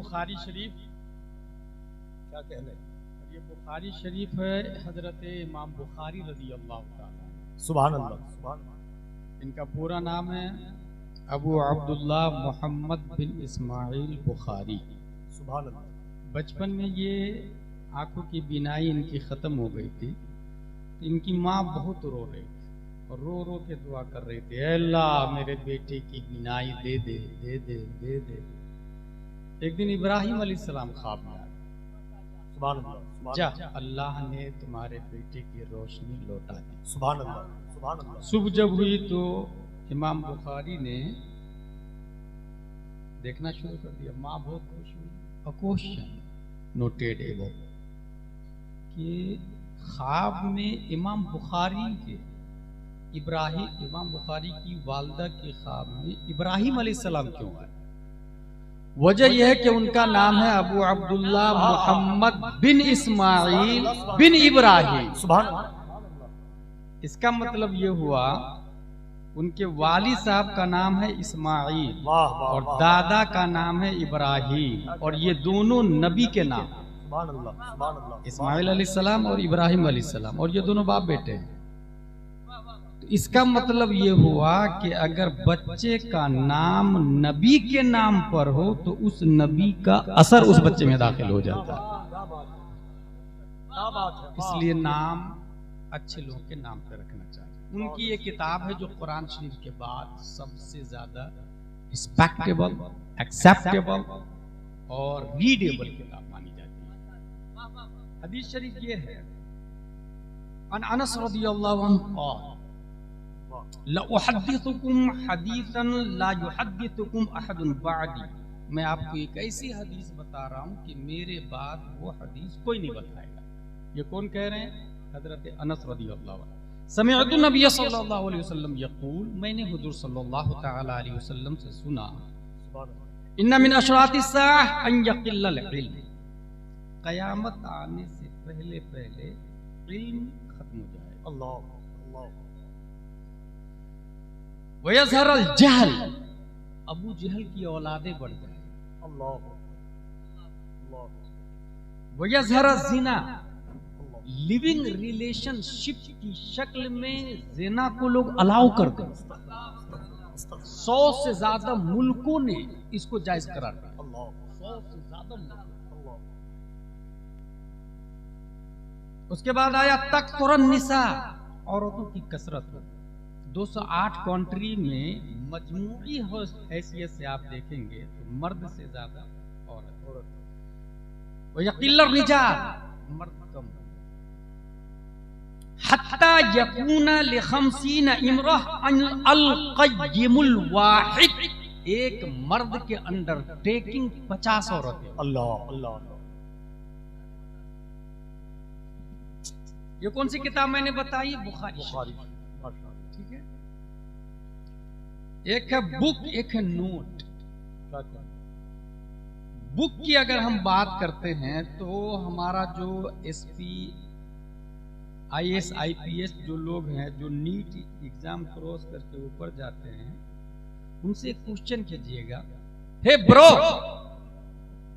बुखारी शरीफ क्या कहने, ये बुखारी शरीफ है हजरत इमाम बुखारी रज़ी अल्लाह ताला। सुभान अल्लाह, सुभान अल्लाह। इनका पूरा नाम है अबू अब्दुल्लाह मोहम्मद बिन इस्माइल बुखारी। सुभान अल्लाह। बचपन में ये आंखों की बीनाई इनकी ख़त्म हो गई थी, तो इनकी माँ बहुत रो रही थी और रो रो के दुआ कर रही थी, अल्लाह मेरे बेटे की बीनाई दे दे दे दे दे दे। एक दिन इब्राहिम अलैहिस्सलाम ख्वाब में आए, सुभान अल्लाह, जा अल्लाह ने तुम्हारे बेटे की रोशनी लौटा दी। सुभान अल्लाह, सुभान अल्लाह। सुबह जब हुई तो इमाम बुखारी ने देखना शुरू कर दिया। माँ बहुत खुश हुई। अ क्वेश्चन नोटेड एबव कि ख्वाब में इमाम बुखारी के इमाम बुखारी की वालदा के ख्वाब में इब्राहिम अलैहिस्सलाम क्यों आए? वजह यह है कि उनका नाम है अबू अब्दुल्लाह मोहम्मद बिन इस्माइल बिन इब्राहिम। सुभान। इसका मतलब ये हुआ उनके वाली साहब का नाम है इस्माइल और दादा का नाम है इब्राहिम, और ये दोनों नबी के नाम, सुभान अल्लाह, सुभान अल्लाह। इस्माइल अलैहिस्सलाम और इब्राहिम अलैहिस्सलाम, और ये दोनों बाप बेटे हैं। तो इसका मतलब ये हुआ कि अगर बच्चे का नाम नबी के नाम पर हो तो उस नबी का असर उस बच्चे में दाखिल हो जाता है। इसलिए नाम अच्छे लोगों के नाम पे रखना चाहिए। उनकी ये किताब है जो कुरान शरीफ के बाद सबसे ज्यादा रिस्पेक्टेबल, एक्सेप्टेबल और रीडेबल किताब मानी जाती है। हदीस शरीफ ये है, अन अनस रज़ियल्लाहु अन्हु क़ाल ला उहद्दिथुकुम हदीसन ला युहद्दिथुकुम अहदुन बअदी। मैं आपको एक ऐसी हदीस बता रहा हूँ कि मेरे बाद वो हदीस कोई नहीं बताएगा। ये कौन कह रहे हैं? हजरत अनस रज़ियल्लाहु अन्हु। समिअतु नबी सल्लल्लाहु अलैहि वसल्लम यक़ूल, मैंने हुज़ूर सल्लल्लाहु तआला अलैहि वसल्लम से सुना, इन्ना मिन अशरातिस साअह अन यक़िल्लल इल्म, क़यामत आने से पहले पहले इल्म खत्म हो जाएगा। अल्लाह अल्लाह। वयज़हरल जहल, अबू जहल की औलादें बढ़ जाएंगी। अल्लाह अल्लाह। वयज़हरल ज़िना, लिविंग रिलेशनशिप की शक्ल में ज़िना को लोग अलाउ कर दें। 100 से ज्यादा मुल्कों ने इसको जायज करार दिया। 100 से ज्यादा मुल्क। उसके बाद आया तकतुरन निसा, औरतों की कसरत। 208 कंट्री में मजमूई हैसियत से आप देखेंगे तो मर्द से ज्यादा औरत। वयक़िल्लर रिजाल, मर्द कम। हत्ता यकूना लिखमसीना इमरह अल क़य्यिमुल वाहिद, एक मर्द के अंडरटेकिंग 50 औरतें। अल्लाह अल्लाह। ये कौन सी किताब मैंने बताई? बुखारी। ठीक है, एक है बुक, एक है नोट। बुक की अगर हम बात करते हैं तो हमारा जो एसपी IAS IPS जो लोग हैं, जो नीट एग्जाम क्रॉस करके ऊपर जाते हैं, उनसे क्वेश्चन कीजिएगा, हे ब्रो,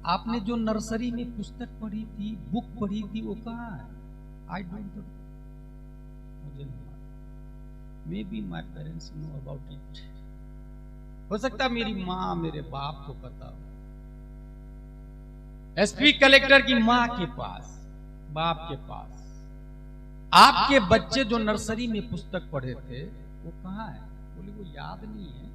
आपने जो नर्सरी में पुस्तक पढ़ी थी, बुक पढ़ी थी, वो कहाँ है? आई डोंट नो, मुझे नहीं मालूम। May be my parents know about it, हो सकता मेरी माँ मेरे बाप को पता हो। एसपी कलेक्टर की माँ के पास, बाप के पास आपके बच्चे जो नर्सरी में पुस्तक पढ़े थे वो कहाँ है? बोले वो याद नहीं है।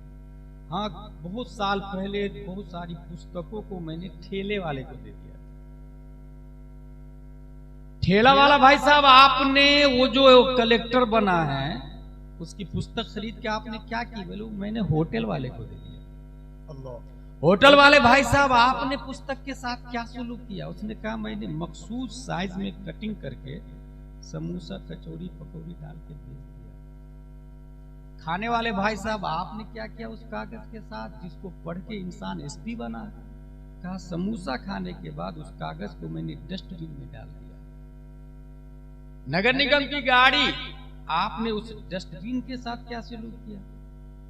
हाँ, बहुत साल पहले बहुत सारी पुस्तकों को मैंने ठेले वाले को दे दिया। ठेला वाला भाई साहब, आपने वो जो कलेक्टर बना है उसकी पुस्तक खरीद के आपने क्या की? बोले मैंने होटल वाले को दे दिया। अल्लाह। होटल वाले भाई साहब, आपने पुस्तक के साथ क्या सुलूक किया? उसने कहा मैंने मखसूस साइज में कटिंग करके समोसा, कचौड़ी, पकौड़ी डाल के बेच दिया। खाने वाले भाई साहब, आपने क्या किया उस कागज के साथ जिसको पढ़ के इंसान एसपी बना? कहा समोसा खाने के बाद उस कागज को मैंने डस्टबिन में डाल दिया। नगर निगम की गाड़ी, आपने उस डस्टबिन के साथ क्या सलूक किया?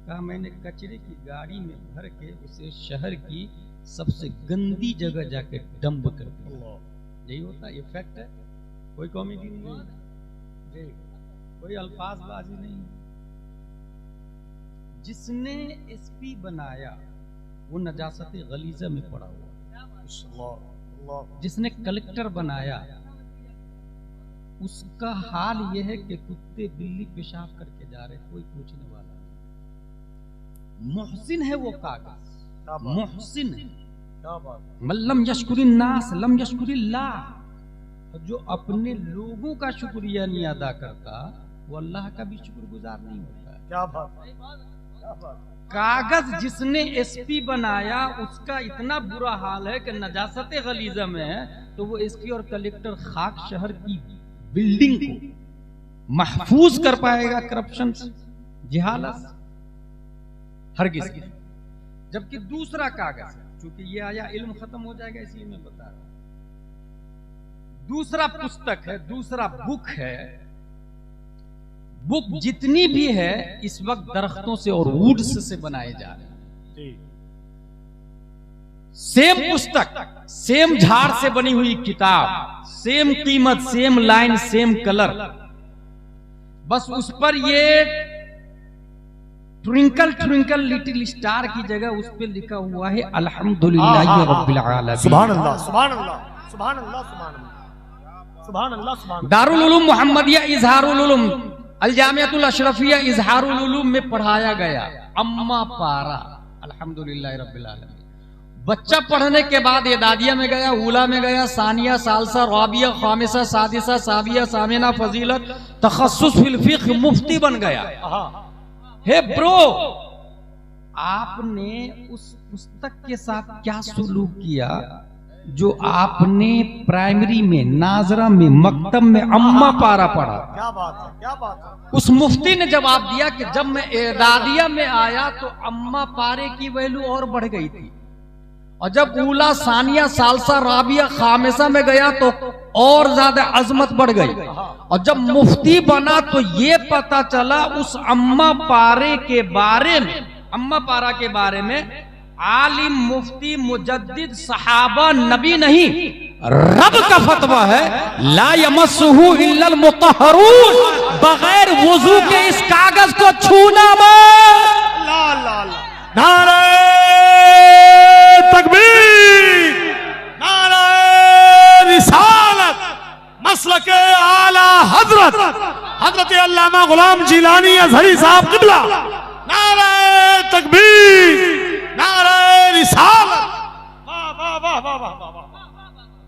कहा मैंने कचरे की गाड़ी में भर के उसे शहर की सबसे गंदी जगह जाके डंप कर दिया। अल्लाह। यही होता है, इफेक्ट है। कोई कॉमेडी नहीं है जी, कोई अल्फाजबाजी नहीं। जिसने एसपी बनाया वो नजासत गलीजा में पड़ा हुआ। अल्लाह अल्लाह। जिसने कलेक्टर बनाया उसका हाल यह है कि कुत्ते बिल्ली पेशाब करके जा रहे, कोई पूछने वाला नहीं। मुहसिन है वो कागज, क्या बात, मुहसिन है। क्या बात। मल्लम यशकुरिन नास लम यशकुरिल्लाह। जो अपने लोगों का शुक्रिया नहीं अदा करता वो अल्लाह का भी शुक्रगुजार नहीं होता। क्या बात, क्या बात। कागज जिसने एसपी बनाया उसका इतना बुरा हाल है कि नजासत गलीजा में है, तो वो एसपी और कलेक्टर खाक शहर की बिल्डिंग को महफूज कर पाएगा करप्शन से, जिहालत, हरगिज। जबकि दूसरा कागज है, चूंकि ये आया इल्म खत्म हो जाएगा इसलिए मैं बता रहा हूं। दूसरा पुस्तक है, दूसरा बुक है। बुक जितनी भी है इस वक्त दरख्तों से और वुड्स से बनाए जा रहे हैं। जी। सेम पुस्तक, सेम झाड़ से बनी हुई किताब, सेम कीमत, सेम लाइन, सेम कलर, बस उस पर ये ट्विंकल ट्विंकल लिटिल स्टार की जगह उस पर लिखा हुआ है अल्हम्दुलिल्लाह रब्बिल आलमीन। सुभान अल्लाह, सुभान अल्लाह, सुभान अल्लाह, सुभान अल्लाह, सुभान अल्लाह, सुभान। दारुल उलूम मोहम्मदिया इजहारुल उलूम अल जामिअतुल अशरफिया इजहारुल उलूम में पढ़ाया गया अम्मा पारा अल्हम्दुलिल्लाह रब्बिल आलमीन। बच्चा पढ़ने के बाद ये दादिया में गया, ऊला में गया, सानिया, सालसा, राबिया, खामिसा, सादिसा, साबिया, सामिना, फजीलत, तखस्सुस फिल फिक्ह, मुफ्ती बन गया। हे ब्रो, आपने उस पुस्तक के साथ क्या सलूक किया जो आपने प्राइमरी में, नाजरा में, मकतब में अम्मा पारा पढ़ा? क्या बात है, क्या बात है। उस मुफ्ती ने जवाब दिया कि जब मैं एदादिया में आया तो अम्मा पारे की वैल्यू और बढ़ गई थी, और जब ऊला, सानिया, सालसा, राबिया, खामिसा में गया तो और ज्यादा अजमत बढ़ गई, और जब मुफ्ती बना तो ये पता चला उस अम्मा पारे के बारे में, अम्मा पारा के बारे में आलिम, मुफ्ती, मुजद्दिद, सहाबा, नबी नहीं, रब का फतवा है, ला यमस्सुहु इल्लल मुतहहरून, बगैर वुजू के इस कागज को छूना मत। अल्लाह अल्लाह अल्लाह। नारे तकबीर, नारे रिसालत, मसलके आला हजरत हजरत अल्लामा गुलाम जिलानी अजहरी साहब किबला। नारे तकबीर, नारे रिसालत। वाह वाह वाह वाह वाह वाह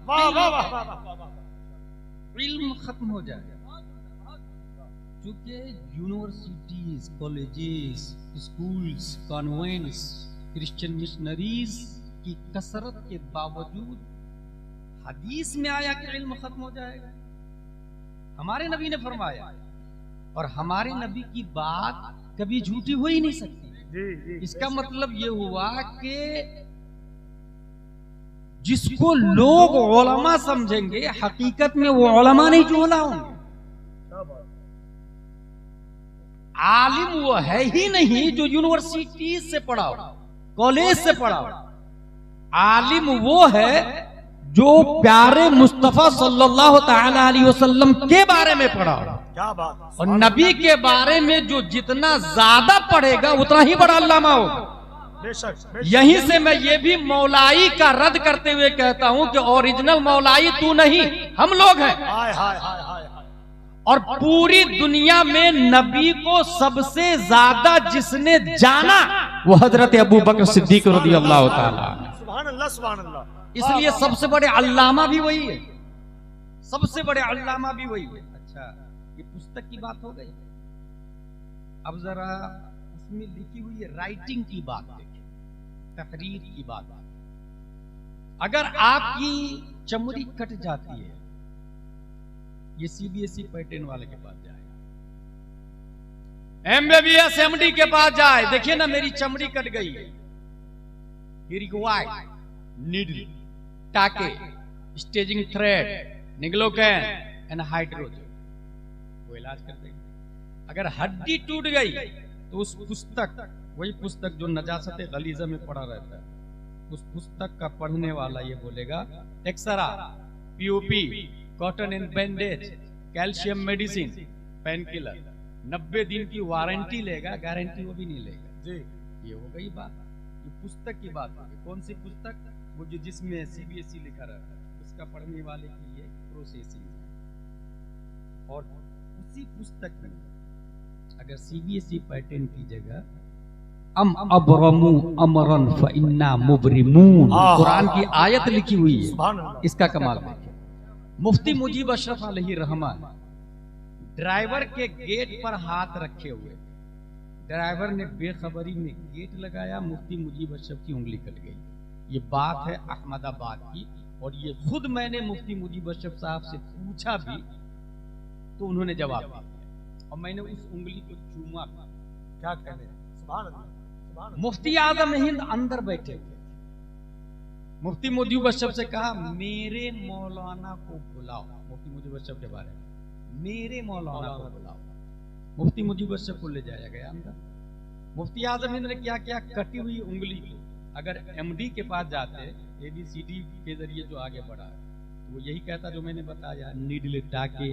वाह वाह वाह वाह वाह। इल्म खत्म हो जाएगा, क्योंकि universities, colleges, schools, convents, Christian missionaries की कसरत के बावजूद हदीस में आया कि इल्म खत्म हो जाएगा। हमारे नबी ने फरमाया, और हमारे नबी की बात कभी झूठी हो ही नहीं सकती। जी जी। इसका मतलब ये हुआ कि जिसको लोग उलमा समझेंगे हकीकत में वो उलमा नहीं जो उला होंगे। क्या बात। आलिम वो है ही नहीं जो यूनिवर्सिटी से पढ़ा हो, कॉलेज से पढ़ा हो। आलिम वो है जो प्यारे मुस्तफा सल्लल्लाहु तआला अलैहि वसल्लम के बारे में पढ़ा हो, क्या बात। और नबी के बारे में जो जितना ज्यादा पढ़ेगा उतना ही बड़ा अल्लामा होगा। बेशक, बेशक। यहीं से मैं ये भी मौलाई का रद्द करते हुए कहता हूं कि ओरिजिनल मौलाई तू नहीं, हम लोग हैं। हाय हाय हाय हाय हाय। और पूरी दुनिया में नबी को सबसे ज्यादा जिसने जाना वो हजरत अबू बकर सिद्दीक रज़ियल्लाहु ताला। सुभान अल्लाह, सुभान अल्लाह। इसलिए सबसे बड़े अल्लामा भी वही है, सबसे बड़े अल्लामा भी वही है। अच्छा, ये पुस्तक की बात हो गई। अब जरा उसमें लिखी हुई राइटिंग की बात देखें, तहरीर की बात। अगर आपकी चमड़ी कट जाती है, ये सीबीएसई पैटर्न वाले के पास जाएगा, एमबीबीएस एमडी के पास जाए, देखिए ना मेरी चमड़ी कट गई है, ही रिक्वायर्ड नीडल, टाके, स्टेजिंग थ्रेड, निग्लोकैन एंड हाइड्रोजन, वो इलाज कर देगा। अगर हड्डी टूट गई तो उस पुस्तक, वही पुस्तक जो नजासत गलीजा में पड़ा रहता है, उस पुस्तक का पढ़ने वाला ये बोलेगा X ray, POP, cotton and bandage, calcium medicine, painkiller, 90 दिन की वारंटी लेगा, गारंटी वो भी नहीं लेगा जी। ये हो गई बात। ये पुस्तक की बात हो गई। कौन सी पुस्तक? वो जो जिसमें सीबीएसई लिखा रहता है उसका पढ़ने वाले की ये प्रोसेसिंग है। और उसी पुस्तक में अगर सीबीएसई पैटर्न की जगह अबरमू अमरन फइन्ना मुबरिमून कुरान की आयत लिखी हुई है, सुभान अल्लाह। इसका कमाल देखिए। मुफ्ती मुजीब अशरफ अलैहि रहमान ड्राइवर के गेट पर हाथ रखे हुए, ड्राइवर ने बेखबरी में गेट लगाया, मुफ्ती मुजीब अशरफ की उंगली कट गई। ये बात है अहमदाबाद की, और ये खुद मैंने मुफ्ती मुजीब अशरफ साहब से पूछा भी तो उन्होंने जवाब दिया, और मैंने उस उंगली को चूमा। क्या कहने, सुभान अल्लाह, सुभान अल्लाह। मुफ्ती आजम हिंद अंदर बैठे हुए, मुफ्ती मुजीब अशरफ से कहा मेरे मौलाना को बुलाओ, मुफ्ती मुजीब अशरफ के बारे में, मेरे मौलाना को बुलाओ। मुफ्ती मुजीब अशरफ को ले जाया गया अंदर। मुफ्ती आजम हिंद ने क्या किया, कटी हुई उंगली को, अगर एमडी के पास जाते एबीसीडी के जरिए जो आगे बढ़ा है तो वो यही कहता जो मैंने बताया, नीडल टाके,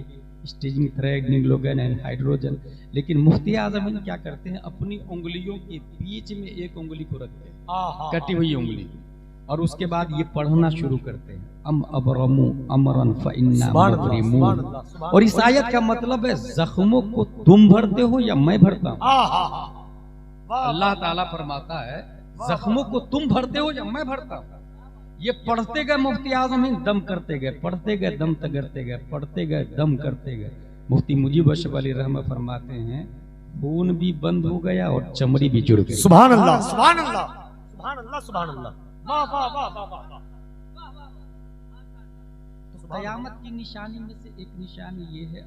स्टेजिंग थ्रेड, निग्लोगन एंड हाइड्रोजन। लेकिन मुफ्ती आजम हिंद क्या करते हैं, अपनी उंगलियों के बीच में एक उंगली को रखते हैं, कटी हुई उंगली, और उसके बाद ये पढ़ना शुरू करते हैं अबरमू अमरन फइन्ना मुबरिमून। और इस आयत का मतलब है जख्मों को तुम भरते हो या मैं भरता हूँ। अल्लाह ताला फरमाता है जख्मों को तुम भरते हो या मैं भरता हूँ। ये पढ़ते गए मुफ्ती आजम हिंद, दम करते गए, पढ़ते गए, दम करते गए, पढ़ते गए, दम करते गए। मुफ्ती मुजीब अशरफ अली रहमत फरमाते हैं खून भी बंद हो गया और चमड़ी भी जुड़ गई। सुभान अल्लाह, सुभान अल्लाह, सुभान अल्लाह, सुभान अल्लाह। वाह वाह वाह वाह वाह वाह। कयामत की निशानी में से एक निशानी ये है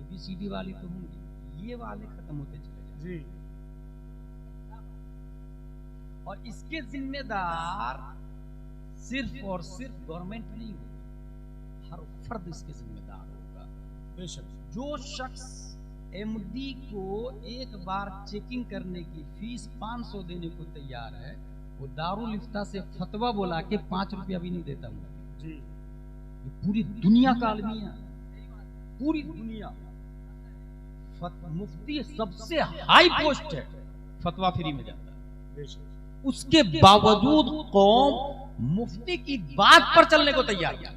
एबीसीडी वाली तो होंगी, ये वाले खत्म होते चले जी। और इसके जिम्मेदार सिर्फ और सिर्फ गवर्नमेंट नहीं होगी, हर फर्द इसके जिम्मेदार होगा। बेशक। जो शख्स एमडी को एक बार चेकिंग करने की फीस 500 देने को तैयार है, वो दारुल इफ्ता से फतवा बोला के 5 रुपया भी नहीं देता मुफ्ती जी। ये पूरी दुनिया का आलमी है, पूरी दुनिया। मुफ्ती सबसे हाई पोस्ट है, फतवा फ्री में जाता है। बेशक। उसके बावजूद कौम मुफ्ती की बात पर चलने को तैयार है।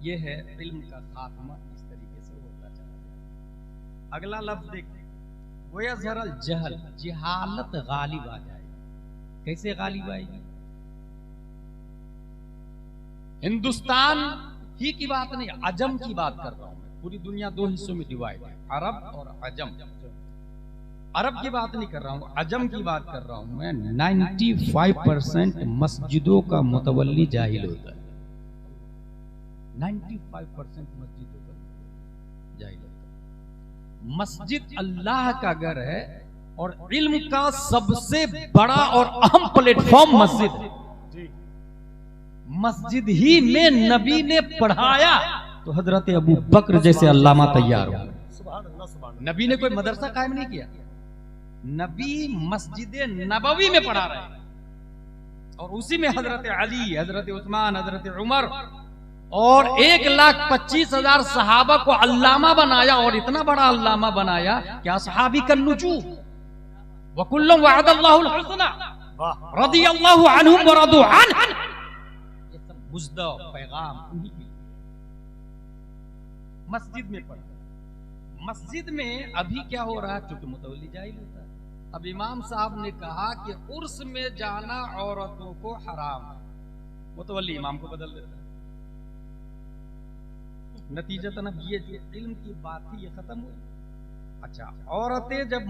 ये है इल्म का खात्मा, इस तरीके से होता चला गया। अगला लफ्ज देखते, वयज़हरल जहल, जहालत गालिब आ जाए। कैसे गालिब आएगी? हिंदुस्तान ही की बात नहीं, अजम की बात कर रहा हूं मैं। पूरी दुनिया 2 हिस्सों में डिवाइड है, अरब और अजम। अरब की बात नहीं कर रहा हूं, अजम की बात कर रहा हूं मैं। 95% मस्जिदों का मुतवल्ली जाहिल होता है। 95% मस्जिदों का जाहिल होता है। मस्जिद अल्लाह का घर है और इल्म का सबसे बड़ा और अहम प्लेटफॉर्म मस्जिद है। मस्जिद ही में नबी ने पढ़ाया तो हजरत अबू बकर जैसे अल्लामा तैयार हो। सुभान अल्लाह, सुभान अल्लाह। नबी ने कोई मदरसा कायम नहीं किया, नबी मस्जिद नबवी में पढ़ा रहे और उसी में हजरत अली, हजरत उस्मान, हजरत उमर और 1,25,000 सहाबा को अल्लामा बनाया। और इतना बड़ा अल्लामा बनाया क्या सहाबी का नुजू वकुल्लुम वअदल्लाहुल हुस्ना रदियल्लाहु अन्हुम व रदू अन्हु। ये सब मुजदा पैगाम उन्हीं के मस्जिद में पढ़ा। मस्जिद में अभी क्या हो रहा है, चूंकि मुतवल्ली जाहिल होता है। अब इमाम साहब ने कहा कि उर्स में जाना औरतों को हराम है, मुतवल्ली इमाम को बदल देता है। नतीजतन अब ये जो इल्म की बात थी ये खत्म हुई। अच्छा, औरतें जब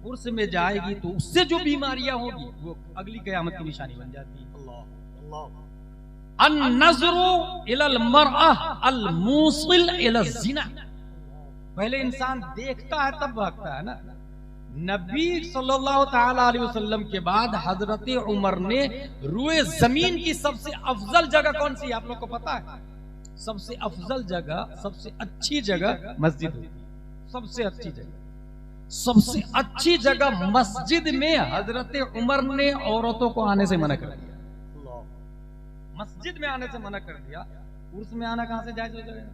उर्स में जाएगी तो उससे जो बीमारियां होगी वो अगली कयामत की निशानी बन जाती है। अल्लाह अल्लाह। अन-नज़रु इलल मरअह अल-मूसिल इला ज़िना। पहले इंसान देखता है तब भागता है ना। नबी सल्लल्लाहु ताला अलैहि वसल्लम के बाद हजरत उमर ने रुए जमीन की सबसे अफजल जगह कौन सी है आप लोग को पता है? सबसे अफजल जगह, सबसे अच्छी जगह मस्जिद होती है, सबसे अच्छी जगह। सबसे अच्छी जगह मस्जिद में हजरत उमर ने औरतों को आने से मना कर दिया। मस्जिद में आने से मना कर दिया। उर्स में आना कहां से जायज हो जाएगा?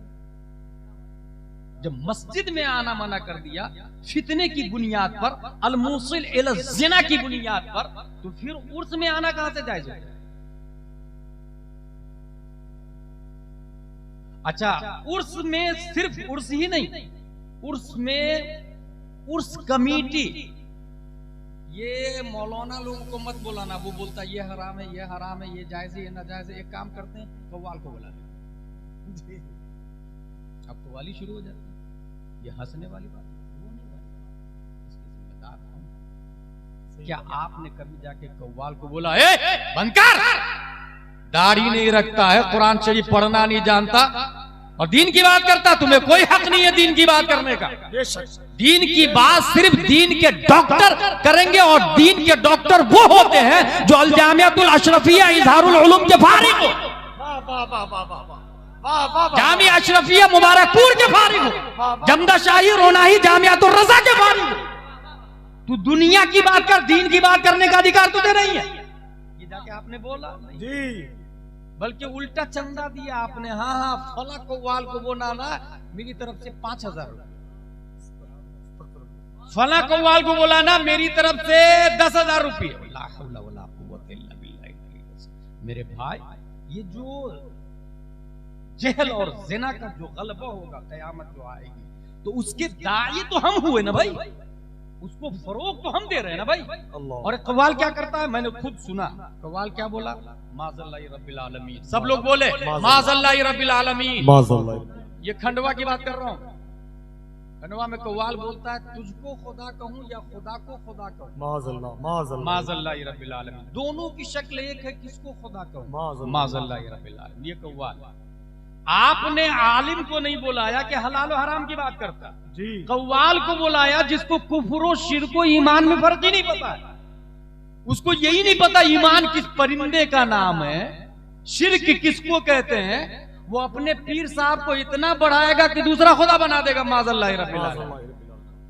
जब मस्जिद में आना मना कर दिया फितने की बुनियाद पर, अलमुसिल इला ज़िना की बुनियाद पर, तो फिर उर्स में आना कहां से जायज हो जाएगा? अच्छा, उर्स में सिर्फ उर्स ही नहीं, उर्स में उर्स कमेटी, ये मौलाना लोगों को मत बुलाना, वो बोलता ये हराम है, ये हराम है, ये जायज है, ये नाजायज है। एक काम करते हैं, कव्वाल को बुला लेते, अब कव्वाली शुरू हो जाती है। ये हंसने वाली बात है, रोने वाली बात, इसके जिम्मेदार हम। क्या आपने कभी जाके कव्वाल को बोला ए बंद कर, दाढ़ी नहीं रखता है, कुरान शरीफ पढ़ना नहीं जानता और दीन की बात करता, तुम्हें कोई हक नहीं है दीन की बात करने का। दीन की बात सिर्फ दीन के डॉक्टर करेंगे, और दीन के डॉक्टर वो होते हैं जो अल जामियातुल अशरफिया इजहारुल उलूम के फारिग हो, जामिया अशरफिया मुबारकपुर के फारिग हो, जमदा शाही रोनाही जामियातुल रजा के फारिग हो। तू दुनिया की बात कर, दीन की बात करने का अधिकार तुझे नहीं है। ये जाके आपने बोला जी, बल्कि उल्टा चंदा दिया आपने। हाँ हाँ, फला कव्वाल को वो नाना मेरी तरफ से 5000 रुपये, फला कव्वाल को बोला ना मेरी तरफ से 10,000 रुपये। मेरे भाई, ये जो जहल और ज़िना का जो गलबा होगा, कयामत जो आएगी, तो उसके दाई तो हम हुए ना भाई, उसको फरोग तो हम दे रहे हैं ना भाई। और कव्वाल क्या करता है, मैंने खुद सुना, कव्वाल क्या बोला, माज़ल्लाहि रब्बिल आलमीन। सब लोग बोले माज़ल्लाहि रब्बिल आलमीन। ये खंडवा की बात कर रहा हूँ। खंडवा में कव्वाल बोलता है, तुझको खुदा कहूँ या खुदा को खुदा कहूँ, माज़ल्लाहि रब्बिल आलमीन। दोनों की शक्ल एक है, किसको खुदा कहूँ, माज़ल्लाहि रब्बिल आलमीन। ये कव्वाल। आपने आलिम को नहीं बुलाया कि हलाल और हराम की बात करता जी, कव्वाल को बुलाया जिसको कुफ्र और शिर्क को ईमान में फर्क ही नहीं पता है। उसको यही नहीं पता ईमान किस परिंदे का नाम है, शिर्क किसको कहते हैं। वो अपने पीर साहब को इतना बढ़ाएगा कि दूसरा खुदा बना देगा, माज़ल्लाहि रब्बिल आलमीन।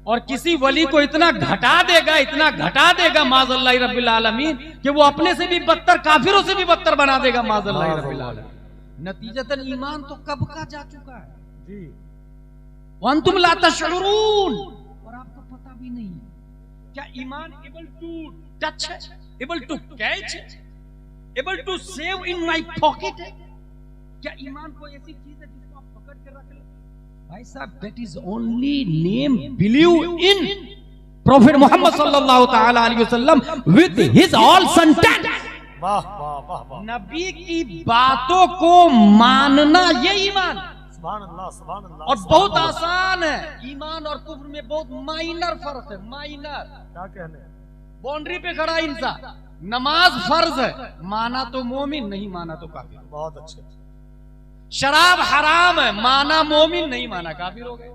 और किसी वली को इतना घटा देगा, इतना घटा देगा माज़ल्लाहि रब्बिल आलमीन, कि वो अपने से भी बदतर, काफिरों से भी बदतर बना देगा, माज़ल्लाहि रब्बिल आलमीन। नतीजतन ईमान तो कब का जा चुका है जी, वअंतुम ला तशउरून, और आपको पता भी नहीं। क्या ईमान एबल टू टच है, एबल टू कैच है, able to save in my pocket है? क्या ईमान कोई ऐसी चीज है जिसको आप पकड़ के रख ले? भाई साहब, that is only name believe in prophet Muhammad सल्लल्लाहु ताला अलैहि वसल्लम विद हिज ऑल सेंटेंस। वाह वाह वाह वाह, नबी की बातों को मानना, ये ईमान। सुभान अल्लाह, सुभान अल्लाह। और बहुत आसान है, ईमान और कुफ्र में बहुत माइनर फर्क है, माइनर। क्या कहने, बाउंड्री पे खड़ा इंसान। नमाज फर्ज है, माना तो मोमिन, नहीं माना तो काफिर। बहुत अच्छे। शराब हराम है, माना मोमिन, नहीं माना काफिर हो गए।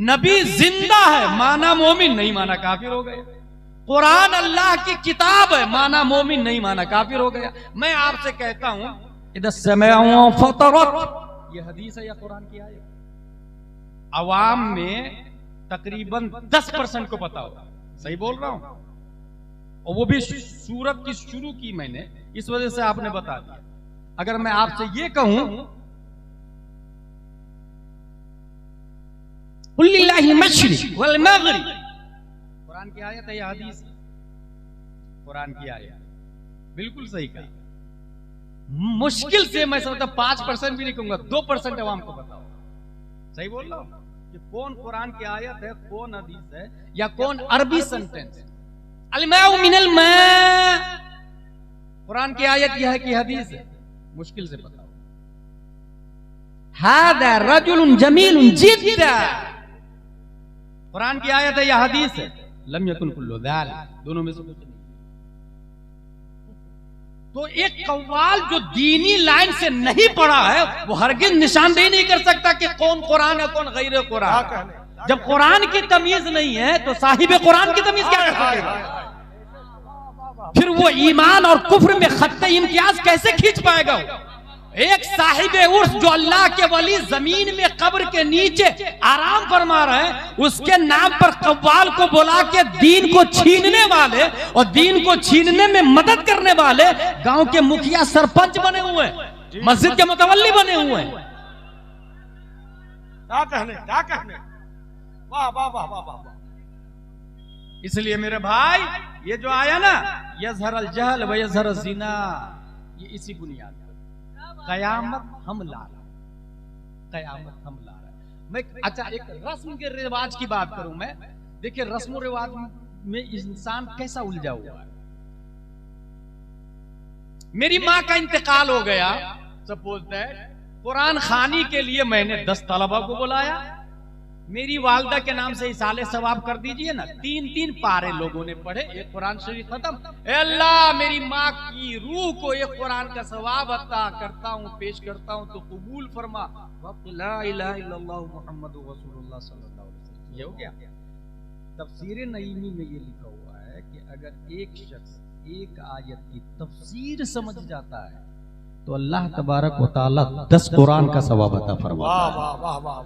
नबी जिंदा है, माना मोमिन, नहीं माना काफिर हो गए। कुरान अल्लाह की किताब है, माना मोमिन, नहीं माना काफिर हो गया। मैं आपसे कहता हूं, इधर समेउ फतरत, ये हदीस है या कुरान की आयत? अवाम में तकरीबन 10% को पता होगा, सही बोल रहा हूं? और वो भी सूरत की शुरू की मैंने, इस वजह से आपने बता दिया। अगर मैं आपसे ये कहूं, लिल्लाहिल मशरिक वल मगरिब, कुरान की आयत है या हदीस? कुरान की आयत, बिल्कुल सही कहा। मुश्किल से मैं समझता 5% भी नहीं कहूंगा, 2% अवाम को बताओ। सही बोल रहा हूं कि कौन कुरान की आयत है, कौन हदीस है, या कौन अरबी सेंटेंस है। अलमाउ मिनल मा, कुरान की आयत यह है कि हदीस है? मुश्किल से बताओ। हादा रजुलुन जमीलुन जिद्दा, कुरान की आयत है या हदीस है? लम यकुन कुल्लु ज़ालिक, दोनों में से कुछ नहीं। तो एक कव्वाल जो दीनी लाइन से नहीं पढ़ा है, वो हरगिज निशानदेही नहीं कर सकता कि कौन कुरान है, कौन गैर कुरान। जब कुरान की तमीज नहीं है तो साहिब कुरान की तमीज क्या कर सकेगा? फिर वो ईमान और कुफ्र में खत्ते इम्तियाज कैसे खींच पाएगा? एक साहिब उर्स जो अल्लाह के वली जमीन में कब्र के नीचे आराम फरमा रहे हैं, उसके नाम पर कव्वाल को बुला के दीन को छीनने वाले और दीन को छीनने में मदद करने वाले गांव के मुखिया सरपंच बने हुए हैं, मस्जिद के मुतवल्ली बने हुए हैं। क्या कहने वाह वाह वाह वाह वाह। इसलिए मेरे भाई ये जो आया ना, यज़हर अल जहल व यज़हर अल ज़िना, ये इसी बुनियाद पर कयामत हम ला रहे, कयामत हम ला रहे। मैं अच्छा एक रस्म के रिवाज की बात करूं मैं। देखिए रस्म रिवाज में इंसान कैसा उलझा हुआ है। मेरी माँ का इंतकाल हो गया, सपोज दैट, कुरान खानी के लिए मैंने 10 तलबा को बुलाया, मेरी वालदा के नाम से इसाले सवाब कर दीजिए ना। 3-3 पारे लोगों ने पढ़े, एक कुरान शरीफ खत्म। अल्लाह मेरी माँ की रूह को एक कुरान का सवाब अता करता हूँ, पेश करता हूँ तो कबूल फरमा। ला इलाहा इल्लल्लाह मुहम्मदुर रसूलुल्लाह सल्लल्लाहु अलैहि वसल्लम। ये हो गया। तफसीर नईमी में ये लिखा हुआ है कि अगर एक शख्स एक आयत की तफसीर समझ जाता है तो अल्लाह तबारक व तआला 10 कुरान का सवाब अता फरमाता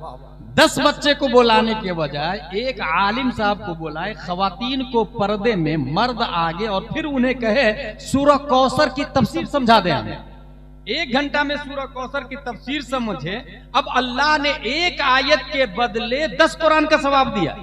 है। 10 बच्चे को बुलाने के बजाय एक आलिम साहब को बुलाए, खवातीन को पर्दे में, मर्द आगे, और फिर उन्हें कहे सूरह कौसर की तफसीर समझा दे हमें। 1 घंटा में सूरह कौसर की तफसीर समझे। अब अल्लाह ने एक आयत के बदले 10 कुरान का सवाब दिया।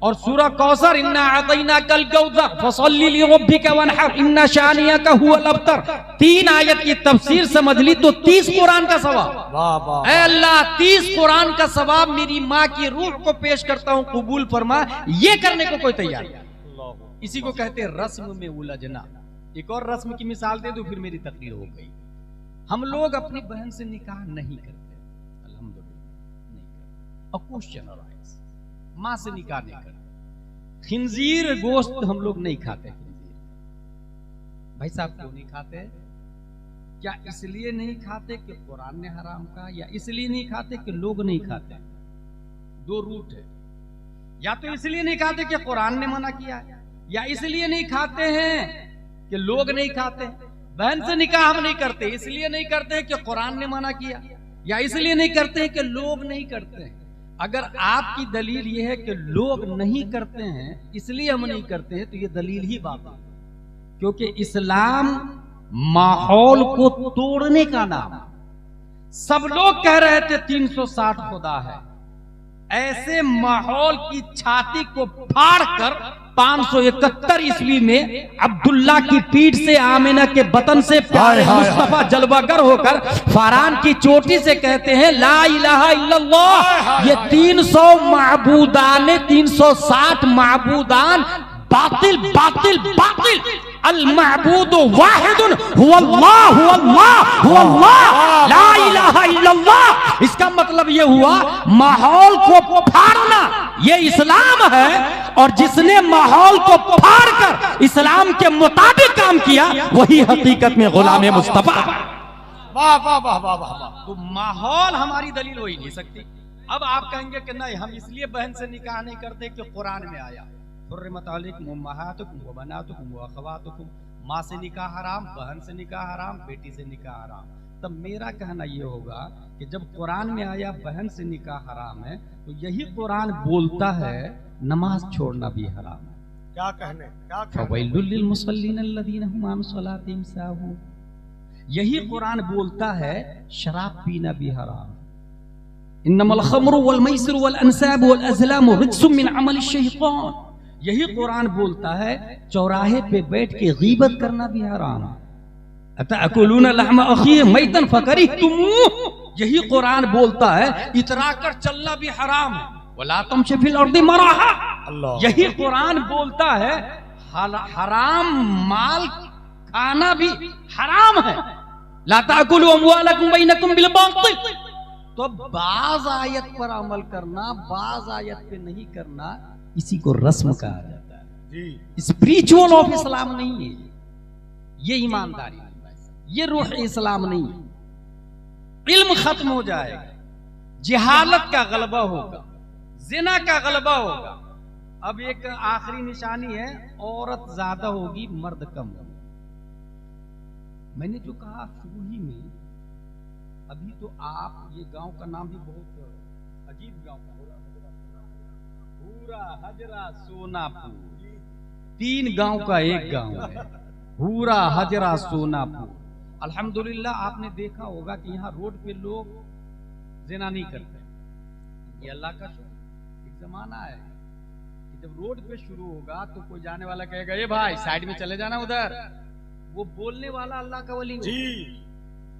और सूरह कौसर, इन्ना अतैना कल कौसर फसल्ली लिरब्बिका वनहर इन्ना शानियका हुवल अब्तर, 3 आयत की तफसीर समझ ली तो 30 कुरान का सवाब। वाह वाह। ऐ अल्लाह 30 कुरान का सवाब मेरी माँ की रूह को पेश करता हूँ, कबूल फरमा। ये करने को कोई तैयार नहीं। इसी को कहते हैं रस्म में उलझना। एक और रस्म की मिसाल दे दो फिर मेरी तकरीर हो गई। हम लोग अपनी बहन से निकाह नहीं करते, अल्हम्दुलिल्लाह नहीं करते। और क्वेश्चन अराइज, माँ से निकाह नहीं करते। खिंजीर गोश्त हम लोग नहीं खाते। भाई साहब क्यों नहीं खाते? क्या इसलिए नहीं खाते कि कुरान ने हराम कहा, या इसलिए नहीं खाते कि लोग नहीं खाते? 2 रूट है। या तो इसलिए नहीं खाते कि कुरान ने मना किया है, या इसलिए नहीं खाते हैं कि लोग नहीं खाते। बहन से निकाह हम नहीं करते, इसलिए नहीं करते कि कुरान ने मना किया, या इसलिए नहीं करते कि लोग नहीं करते हैं। अगर आपकी दलील यह है कि लोग नहीं करते हैं इसलिए हम नहीं करते हैं, तो ये दलील ही बात है। क्योंकि इस्लाम माहौल को तोड़ने का नाम। सब लोग कह रहे थे 360 खुदा है, ऐसे माहौल की छाती को फाड़कर 571 ईस्वी में अब्दुल्ला की पीठ से, आमिना के बतन से प्यारे मुस्तफा जलवागर होकर फारान की चोटी से कहते हैं ला इलाहा इल्लल्लाह। ये 300 माबूदान, 360 माबूदान बातिल बातिल बातिल। अल महबूद वाहिदुन हुवल्लाह हुवल्लाह हुवल्लाह ला इलाहा इल्लल्लाह। इसका मतलब ये हुआ माहौल को फाड़ना ये इस्लाम है, और जिसने माहौल को फाड़कर इस्लाम के मुताबिक काम किया वही हकीकत में गुलाम मुस्तफा। वाह वाह वाह वाह वाह। तो माहौल हमारी दलील हो ही नहीं सकती। अब आप कहेंगे कि नहीं हम इसलिए बहन से निकाह नहीं करते कि कुरान में आया हुर्रिमत अलैकुम उम्महातुकुम व बनातुकुम व अखवातुकुम। माँ से निकाह हराम, बहन से निकाह हराम, बेटी से निकाह हराम। तब मेरा कहना यह होगा कि जब कुरान में आया बहन से निकाह हराम है, तो यही कुरान बोलता है नमाज छोड़ना भी हराम है। क्या कहने, क्या कहने। फवैलुल लिल मुसल्लीन अल्लज़ीना हुम अन सलातिहिम साहून। यही कुरान बोलता है शराब पीना भी हराम है। इन्नमल खम्रु वल मैसिरु वल अंसाबु वल अज़लामु रिज्सुम मिन अमलिश शैतान। यही कुरान बोलता है चौराहे पे बैठ के गीबत करना भी हराम है। अतअकुलूना लहम अखी मैतन फकरिहतुमूह। यही कुरान बोलता है इतरा कर चलना भी हराम है। वला तमशी फिल अर्दि मराहा। यही कुरान बोलता है हराम माल खाना भी हराम है। ला ताकुलू अमवालकुम बैनकुम बिल बातिल। तो बाज आयत पर अमल करना, बाज आयत पे नहीं करना, इसी को रस्म कहा जाता है। स्पिरिचुअल ऑफ इस्लाम नहीं है ये, ईमानदारी, ये रूह इस्लाम नहीं है। इल्म खत्म हो जाएगा, जिहालत का गलबा होगा, जिना का गलबा होगा। अब एक आखिरी निशानी है, औरत ज्यादा होगी मर्द कम होगा। मैंने जो कहा शुरू ही में अभी तो आप ये गांव का नाम भी बहुत अजीब गांव का पूरा हजरा सोनापुर, 3 गांव का एक गांव है, पूरा हजरा सोनापुर। अल्हम्दुलिल्लाह आपने देखा होगा कि यहाँ रोड पे लोग जिना नहीं करते। ये अल्लाह का शुक्र, एक जमाना है कि जब रोड पे शुरू होगा तो कोई जाने वाला कहेगा ये भाई साइड में चले जाना उधर। वो बोलने वाला अल्लाह का वली जी,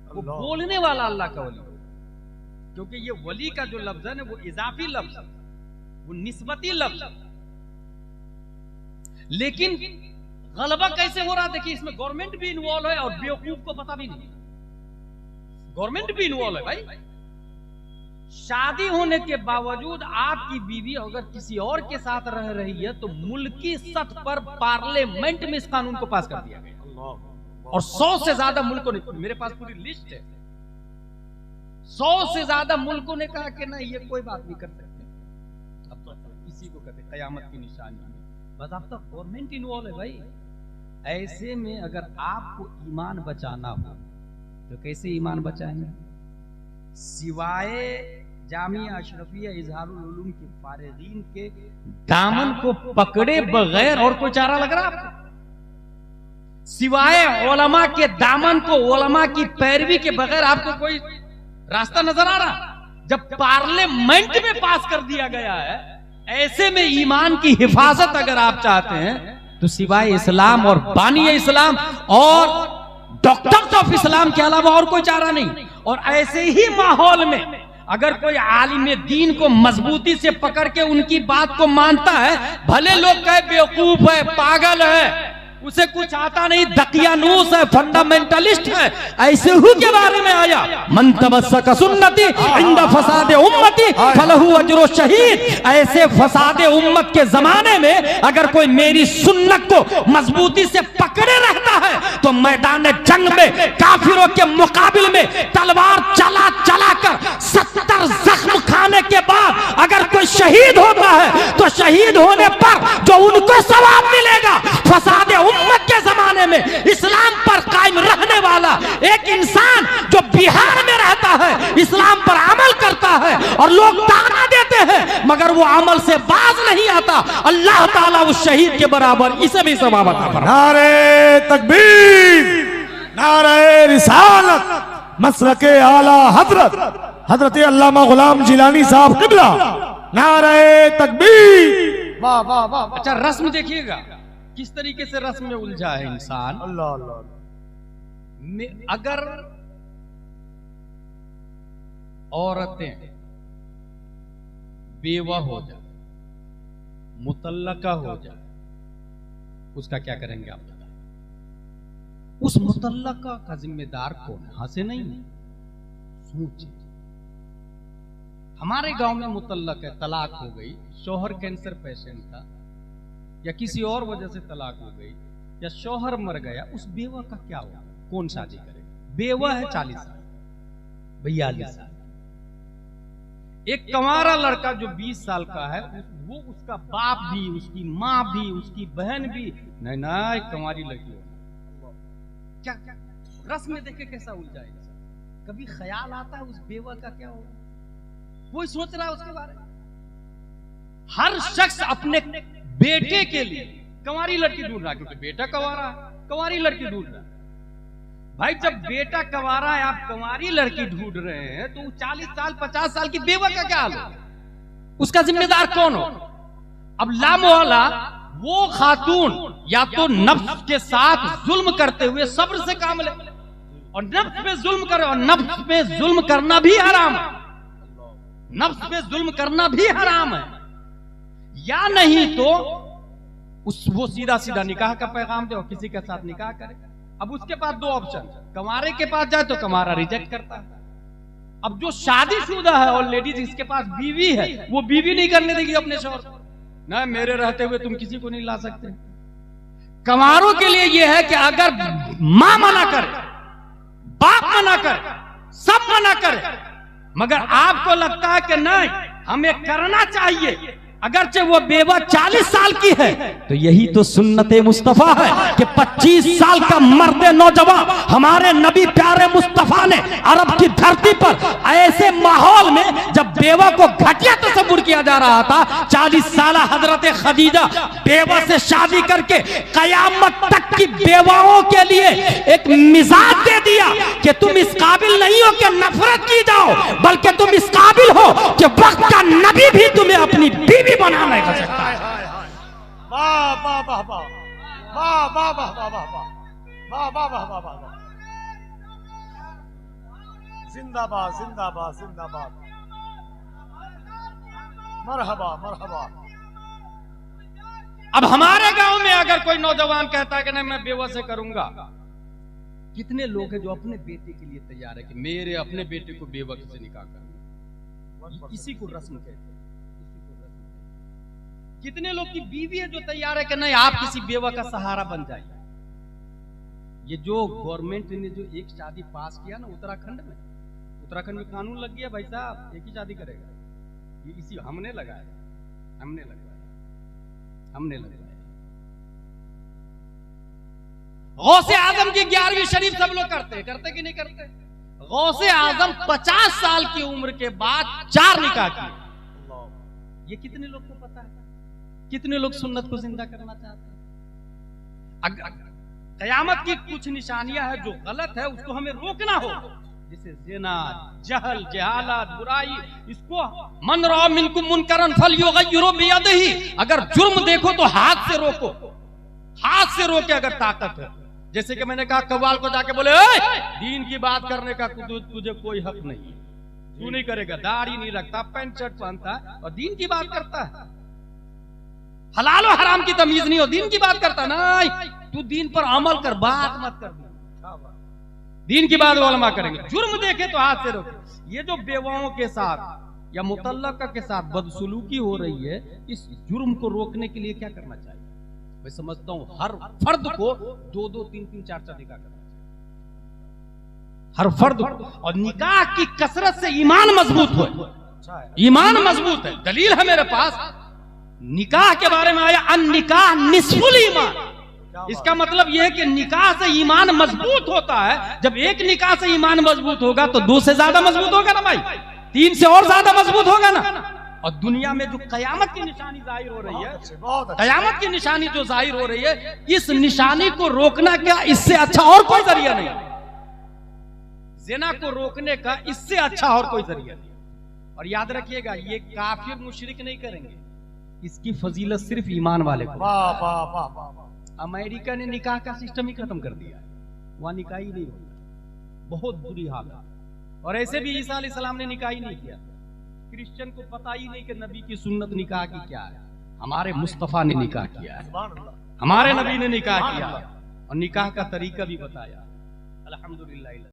वो बोलने वाला अल्लाह का वली, क्योंकि ये वली का जो लफ्ज है ना वो इजाफी लफ्ज, वो निस्बती लफ्ज। लेकिन गलबा कैसे हो रहा? देखिए इसमें गवर्नमेंट भी इन्वॉल्व है और बेवकूफ को पता भी नहीं। गवर्नमेंट भी इन्वॉल्व है भाई। शादी होने के बावजूद आपकी बीवी अगर किसी और के साथ रह रही है तो मुल्की सतह पर पार्लियामेंट में इस कानून को पास कर दिया गया और 100 से ज्यादा मुल्कों ने, मेरे पास पूरी लिस्ट है, 100 से ज्यादा मुल्कों ने कहा कि नहीं ये कोई बात नहीं कर सकते। अब तो इसी को कहते कयामत की निशानी, बस अब तक गवर्नमेंट इन्वॉल्व है भाई। ऐसे में अगर आपको ईमान बचाना हो तो कैसे ईमान बचाएंगे? सिवाय जामिया अशरफिया इजहारुल उलूम के फारिगीन के दामन को पकड़े बगैर और कोई चारा लग रहा आपको? सिवाय उलमा के दामन को, उलमा की पैरवी के बगैर आपको कोई रास्ता नजर आ रहा? जब पार्लियामेंट में पास कर दिया गया है, ऐसे में ईमान की हिफाजत अगर आप चाहते हैं तो सिवाय इस्लाम और बानी इस्लाम और डॉक्टर्स ऑफ इस्लाम के अलावा और कोई चारा नहीं। और ऐसे ही माहौल में अगर कोई आलिम दीन को मजबूती से पकड़ के उनकी बात को मानता है, भले लोग कहे बेवकूफ है, पागल है, उसे कुछ आता नहीं, दकियानूस है, फंडामेंटलिस्ट है, ऐसे ही के बारे में आया मन तमस्सक सुन्नती इंद फसाद उम्मती फलहु अजरो शहीद। ऐसे फसाद उम्मत के जमाने में अगर कोई मेरी सुन्नत को मजबूती से पकड़े रहता है तो मैदान जंग में काफिरों के मुकाबिल में तलवार चला चला कर 70 जख्म खाने के बाद अगर कोई शहीद होता है तो शहीद होने पर जो उनको सवाब मिलेगा, फसाद उम्मत के जमाने में इस्लाम पर कायम रहने वाला एक इंसान जो बिहार में रहता है, इस्लाम पर अमल करता है और लोग ताना देते हैं मगर वो अमल से बाज नहीं आता, अल्लाह ताला उस शहीद के बराबर इसे भी सवाब अता फरमाए। नारे तकबीर, नारे रिसालत, मसलके आला हजरत हजरत अल्लामा गुलाम जिलानी साहब किबला, नारे तकबीर। वाह वाह वाह। अच्छा रस्म देखिएगा किस तरीके से रस्म में उलझा है इंसान। अल्लाह अल्लाह। अगर औरतें बेवा हो जाए, मुतल्लका हो जाए, उसका क्या करेंगे आप बताएं? उस मुतल्लका का जिम्मेदार कौन है? हाँ से नहीं, सोचिए। हमारे गांव में मुतल्लक है, तलाक हो गई, शौहर कैंसर पेशेंट था या किसी और वजह से तलाक हो गई या शौहर मर गया, उस बेवा का क्या होगा? कौन शादी करेगा? बेवा है 40 साल, 42 साल। एक कंवारा लड़का जो 20 साल का है, वो उसका बाप भी, उसकी माँ भी, उसकी बहन भी नहीं ना, एक कंवारी लड़की हो। क्या रस्म में देखे कैसा उलझा है? कभी ख्याल आता है उस बेवा का क्या होगा? कोई सोच रहा है उसके बारे में? हर शख्स अपने बेटे के लिए कंवारी लड़की ढूंढ रहा है, क्योंकि बेटा कंवारा है, कंवारी लड़की ढूंढ रहा है। भाई जब बेटा कंवारा है, आप कंवारी लड़की ढूंढ रहे हैं, तो 40 साल 50 साल की बेवा का क्या हाल हो? उसका जिम्मेदार कौन हो? अब लामोहला वो खातून या तो नफ्स के साथ जुल्म करते हुए सब्र से काम ले, और नफ्स पे जुल्म करे, और नफ्स पे जुल्म करना भी हराम है, नफ्स पे जुल्म करना भी हराम है, या नहीं तो वो सीधा सीधा निकाह का पैगाम दे और किसी के साथ निकाह करे। अब उसके पास 2 ऑप्शन, कंवारे के पास जाए तो कंवारा रिजेक्ट करता है। अब जो शादीशुदा है और लेडीज जिसके पास बीवी है, वो बीवी नहीं करने देगी अपने शौहर को, ना मेरे रहते हुए तुम किसी को नहीं ला सकते। कंवारों के लिए यह है कि अगर मां मना करे, बाप मना करे, सब मना करे, मगर आपको लगता है कि नहीं हमें करना चाहिए, अगरचे वो बेवा 40 साल की है, तो यही तो सुन्नते मुस्तफा है कि 25 साल का मर्द नौजवान हमारे नबी प्यारे मुस्तफा ने अरब की धरती पर ऐसे माहौल में जब बेवा को घटिया तस्वुर किया जा रहा था, 40 साल हजरत खदीजा बेवा से शादी करके कयामत तक की बेवाओं के लिए एक मिजाज दे दिया कि तुम इस काबिल नहीं हो कि नफरत की जाओ, बल्कि तुम इस काबिल हो कि वक्त का नबी भी तुम्हें अपनी बीवी बना नहीं कर सकता है। वाह वाह वाह वाह वाह वाह वाह वाह वाह वाह वाह वाह वाह वाह, जिंदाबाद जिंदाबाद जिंदाबाद, मरहबा मरहबा। अब हमारे गांव में अगर कोई नौजवान कहता है कि नहीं मैं बेवा से करूंगा, कितने लोग हैं जो अपने बेटे के लिए तैयार है कि मेरे अपने बेटे को बेवा से निकाह करूंगा, इसी को रस्म कहते हैं। कितने लोग की बीवी है जो तैयार है कि नहीं आप किसी बेवा का सहारा बन जाइए। ये जो गवर्नमेंट ने जो एक शादी पास किया ना उत्तराखंड में कानून लग गया भाई साहब, एक ही शादी करेगा, ये इसी हमने लगाया। गौसे आजम की 11वीं शरीफ सब लोग करते कि नहीं करते? गौसे आजम 50 साल की उम्र के बाद 4 निकाह किए। ये कितने लोग को पता है? कितने लोग सुन्नत को जिंदा करना चाहते हैं? कयामत की कुछ निशानियां हैं जो गलत है, उसको हमें रोकना हो, जैसे ज़िना, जहल, जहालत, बुराई। इसको मन रआ मिनकुम मुनकरन फलयुगय्यिरु बियदिही, अगर जुर्म देखो तो हाथ से रोको, हाथ से रोके अगर ताकत है। जैसे कि मैंने कहा कव्वाल को जाके बोले दीन की बात करने का तुझे कोई हक नहीं, तू नहीं करेगा, दाढ़ी नहीं रखता, पैंट शर्ट पहनता है और दीन की बात करता है, हलाल और हराम की तमीज नहीं हो, दीन की बात करता नहीं, तू दीन पर अमल कर, बात मत कर, दीन की बात उलमा करेंगे। जुर्म देखे तो हाथ से रोके। ये जो बेवाओं के साथ या मुतल्लका के साथ बदसलूकी हो रही है, इस जुर्म को रोकने के लिए क्या करना चाहिए? मैं समझता हूं हर फर्द को 2-2, 3-3, 4-4 निकाह करना चाहिए, हर फर्द को। और निकाह की कसरत से ईमान मजबूत हो, ईमान मजबूत है। दलील है मेरे पास, निकाह के बारे में आया अन निकाह निस्फुल ईमान। इसका मतलब यह है कि निकाह से ईमान मजबूत होता है। जब एक निकाह से ईमान मजबूत होगा तो 2 से ज्यादा मजबूत होगा ना भाई, 3 से और ज्यादा मजबूत होगा ना। और दुनिया में जो कयामत की निशानी जाहिर हो रही है, कयामत की निशानी जो जाहिर हो रही है, इस निशानी को रोकना क्या इससे अच्छा और कोई जरिया नहीं, ज़िना को रोकने का इससे अच्छा और कोई जरिया नहीं। और याद रखिएगा ये काफिर मुशरिक नहीं करेंगे, इसकी फजीलत सिर्फ ईमान वाले को। वाह वाह वाह वाह। अमेरिका ने निकाह का सिस्टम ही खत्म कर दिया है, वहां निकाह ही नहीं होता, बहुत बुरी हालत। और ऐसे भी ईसा अलैहिस्सलाम ने निकाह ही नहीं किया। क्रिश्चियन को पता ही नहीं कि नबी की सुन्नत निकाह की क्या है। हमारे मुस्तफा ने निकाह किया है, हमारे नबी ने निकाह किया और निकाह का तरीका भी बताया। अल्हम्दुलिल्लाह।